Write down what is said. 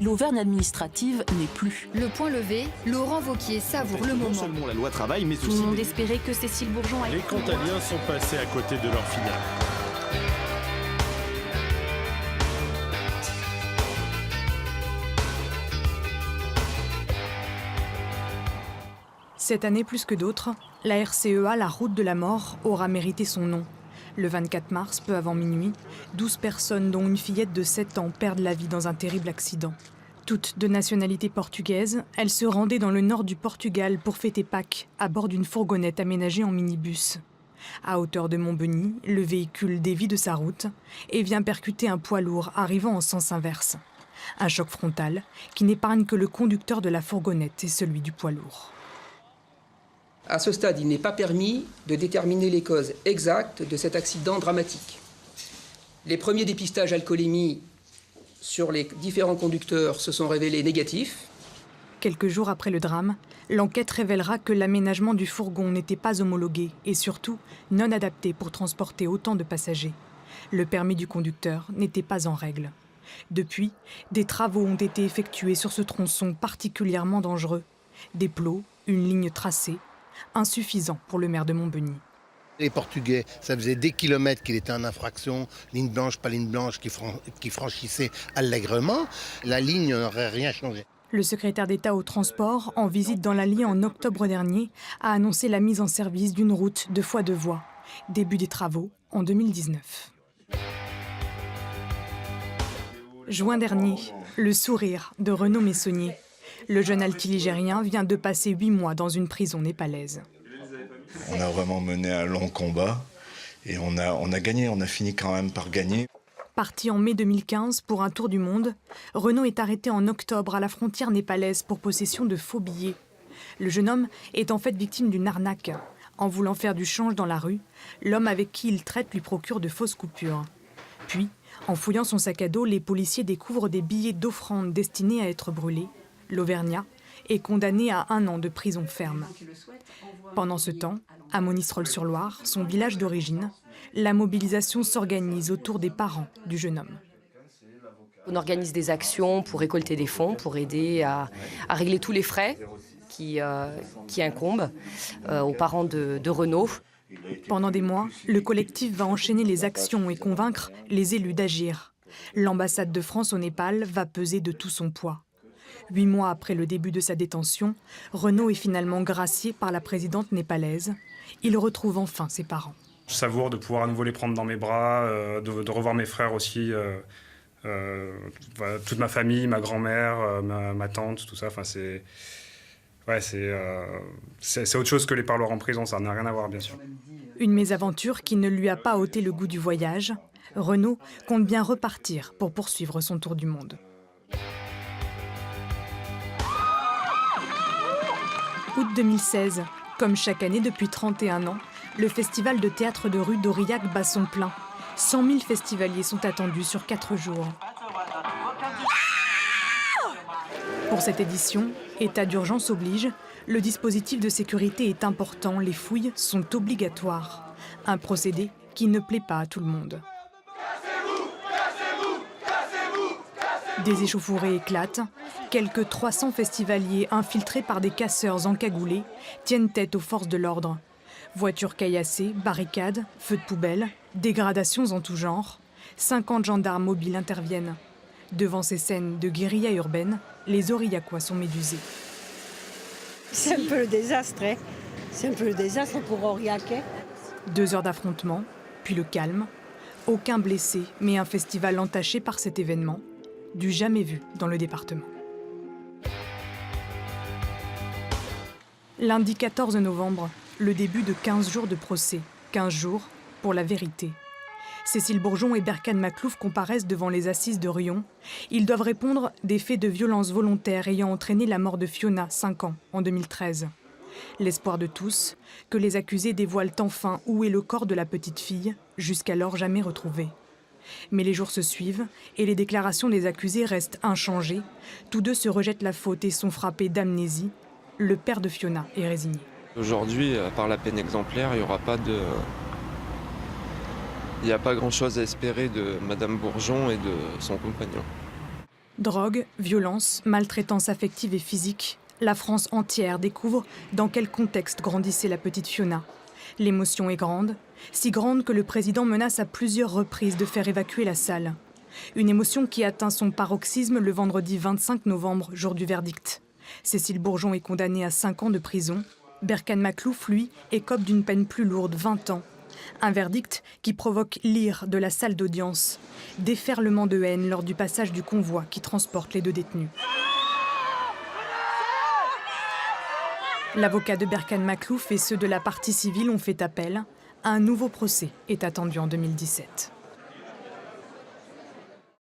L'Auvergne administrative n'est plus. Le point levé, Laurent Wauquiez savoure le moment. Non seulement la loi travail, mais Tout aussi... le monde espérait que Cécile Bourgeon aille... Les Cantaliens sont passés à côté de leur finale. Cette année plus que d'autres, la RCEA, la route de la mort, aura mérité son nom. Le 24 mars, peu avant minuit, 12 personnes, dont une fillette de 7 ans, perdent la vie dans un terrible accident. Toutes de nationalité portugaise, elles se rendaient dans le nord du Portugal pour fêter Pâques, à bord d'une fourgonnette aménagée en minibus. À hauteur de Montbeugny, le véhicule dévie de sa route et vient percuter un poids lourd arrivant en sens inverse. Un choc frontal qui n'épargne que le conducteur de la fourgonnette et celui du poids lourd. À ce stade, il n'est pas permis de déterminer les causes exactes de cet accident dramatique. Les premiers dépistages alcoolémie sur les différents conducteurs se sont révélés négatifs. Quelques jours après le drame, l'enquête révélera que l'aménagement du fourgon n'était pas homologué et surtout non adapté pour transporter autant de passagers. Le permis du conducteur n'était pas en règle. Depuis, des travaux ont été effectués sur ce tronçon particulièrement dangereux. Des plots, une ligne tracée, insuffisant pour le maire de Montbeugny. Les Portugais, ça faisait des kilomètres qu'il était en infraction, ligne blanche, pas ligne blanche, qui franchissait allègrement. La ligne n'aurait rien changé. Le secrétaire d'État au transport, en visite dans l'Allier en octobre dernier, a annoncé la mise en service d'une route de fois deux voies. Début des travaux en 2019. Juin dernier, le sourire de Renaud Messonnier. Le jeune altiligérien vient de passer 8 mois dans une prison népalaise. On a vraiment mené un long combat et on a gagné, on a fini quand même par gagner. Parti en mai 2015 pour un tour du monde, Renaud est arrêté en octobre à la frontière népalaise pour possession de faux billets. Le jeune homme est en fait victime d'une arnaque. En voulant faire du change dans la rue, l'homme avec qui il traite lui procure de fausses coupures. Puis, en fouillant son sac à dos, les policiers découvrent des billets d'offrande destinés à être brûlés. L'Auvergnat est condamné à 1 an de prison ferme. Pendant ce temps, à Monistrol-sur-Loire, son village d'origine, la mobilisation s'organise autour des parents du jeune homme. On organise des actions pour récolter des fonds, pour aider à régler tous les frais qui incombent aux parents de Renaud. Pendant des mois, le collectif va enchaîner les actions et convaincre les élus d'agir. L'ambassade de France au Népal va peser de tout son poids. 8 mois après le début de sa détention, Renaud est finalement gracié par la présidente népalaise. Il retrouve enfin ses parents. Je savoure de pouvoir à nouveau les prendre dans mes bras, de revoir mes frères aussi, toute ma famille, ma grand-mère, ma tante, tout ça. Enfin, c'est autre chose que les parloirs en prison, ça n'a rien à voir bien sûr. Une mésaventure qui ne lui a pas ôté le goût du voyage. Renaud compte bien repartir pour poursuivre son tour du monde. Août 2016, comme chaque année depuis 31 ans, le festival de théâtre de rue d'Aurillac bat son plein. 100 000 festivaliers sont attendus sur 4 jours. Pour cette édition, état d'urgence oblige, le dispositif de sécurité est important, les fouilles sont obligatoires. Un procédé qui ne plaît pas à tout le monde. Des échauffourées éclatent. Quelques 300 festivaliers infiltrés par des casseurs encagoulés tiennent tête aux forces de l'ordre. Voitures caillassées, barricades, feux de poubelle, dégradations en tout genre. 50 gendarmes mobiles interviennent. Devant ces scènes de guérilla urbaine, les Aurillacois sont médusés. C'est un peu le désastre, hein. C'est un peu le désastre pour Aurillac. 2 heures d'affrontement, puis le calme. Aucun blessé, mais un festival entaché par cet événement, du jamais vu dans le département. Lundi 14 novembre, le début de 15 jours de procès. 15 jours pour la vérité. Cécile Bourgeon et Berkane Makhlouf comparaissent devant les assises de Riom. Ils doivent répondre des faits de violence volontaire ayant entraîné la mort de Fiona, 5 ans, en 2013. L'espoir de tous, que les accusés dévoilent enfin où est le corps de la petite fille, jusqu'alors jamais retrouvé. Mais les jours se suivent et les déclarations des accusés restent inchangées. Tous deux se rejettent la faute et sont frappés d'amnésie. Le père de Fiona est résigné. Aujourd'hui, à part la peine exemplaire, il n'y a pas grand-chose à espérer de Madame Bourgeon et de son compagnon. Drogue, violence, maltraitance affective et physique, la France entière découvre dans quel contexte grandissait la petite Fiona. L'émotion est grande, si grande que le président menace à plusieurs reprises de faire évacuer la salle. Une émotion qui atteint son paroxysme le vendredi 25 novembre, jour du verdict. Cécile Bourgeon est condamnée à 5 ans de prison. Berkane Makhlouf, lui, écope d'une peine plus lourde, 20 ans. Un verdict qui provoque l'ire de la salle d'audience. Déferlement de haine lors du passage du convoi qui transporte les 2 détenus. L'avocat de Berkane Makhlouf et ceux de la partie civile ont fait appel. Un nouveau procès est attendu en 2017.